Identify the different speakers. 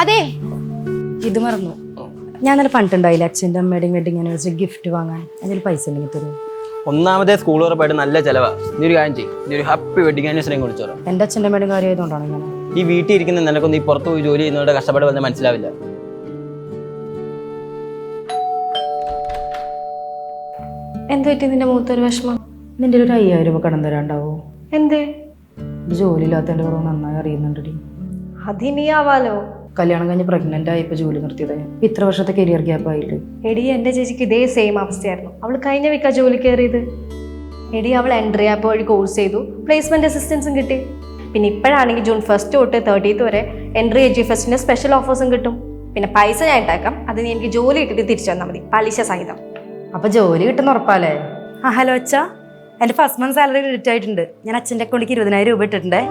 Speaker 1: അതെ, ഇത് മറന്നു. ഞാൻ നല്ല പണ്ടുണ്ടായില്ല അച്ഛൻ്റെ അമ്മയുടെയും വെഡിങ് ആനിവേഴ്സറി ഗിഫ്റ്റ് വാങ്ങാൻ. അതിൽ പൈസ ഉണ്ടെങ്കിൽ തരും.
Speaker 2: ഒന്നാമതേ സ്കൂൾ ഉറപ്പായിട്ട് നല്ല ചിലവാ. നീ ഒരു കാര്യം ചെയ്യും, നീ ഒരു ഹാപ്പി വെഡിങ് ആനിവേഴ്സറി കുറിച്ചോ.
Speaker 1: എൻ്റെ അച്ഛൻ്റെ അമ്മയുടെയും കാര്യം ആയതുകൊണ്ടാണ് ഞാൻ
Speaker 2: ഈ വീട്ടിൽ ഇരിക്കുന്ന നിനക്കൊന്നും ഈ പുറത്ത് പോയി ജോലി ചെയ്യുന്നവരുടെ കഷ്ടപ്പാട് വന്നാൽ മനസ്സിലാവില്ല.
Speaker 3: എന്ത് പറ്റി നിന്റെ മൂത്തൊരു വിഷമം?
Speaker 1: നിൻ്റെ ഒരു 5000 രൂപ കടം തരാണ്ടാവോ?
Speaker 3: എന്തേ?
Speaker 1: ജോലി ഇല്ലാത്തതിൻ്റെ കുറവ് നന്നായി അറിയുന്നുണ്ടടി.
Speaker 3: അതിനിയാവാലോ.
Speaker 1: കല്യാണം കഴിഞ്ഞ് പ്രഗ്നൻ്റ് ആയി ഇപ്പോൾ ജോലി നിർത്തിയത്. ഇത്ര വർഷത്തെ കരിയർ ഗ്യാപ്പ് ആയിട്ട്.
Speaker 3: എടി എൻ്റെ ചേച്ചിക്ക് ഇതേ സെയിം അവസ്ഥയായിരുന്നു. അവൾ കഴിഞ്ഞ വീക്കാ ജോലി കയറിയത്. എടി അവൾ എൻട്രി ആപ്പ് വഴി കോഴ്സ് ചെയ്തു, പ്ലേസ്മെന്റ് അസിസ്റ്റൻസും കിട്ടി. പിന്നെ ഇപ്പോഴാണെങ്കിൽ ജൂൺ 1 തൊട്ട് 30 വരെ എൻട്രി എജി ഫെസ്റ്റിന്റെ സ്പെഷ്യൽ ഓഫേഴ്സും കിട്ടും. പിന്നെ പൈസ ഞാൻ ഉണ്ടാക്കാം, അത് നീ എനിക്ക് ജോലി കിട്ടിയിട്ട് തിരിച്ചു തന്നാൽ മതി, പലിശ സഹിതം.
Speaker 1: അപ്പൊ ജോലി കിട്ടുന്ന ഉറപ്പാലേ? ഹലോ അച്ഛാ, എൻ്റെ ഫസ്റ്റ് മന്ത് സാലറി ക്രെഡിറ്റ് ആയിട്ടുണ്ട്. ഞാൻ അച്ഛൻ്റെ അക്കൗണ്ടിലേക്ക് 20,000 രൂപ ഇട്ടിട്ടുണ്ടേ.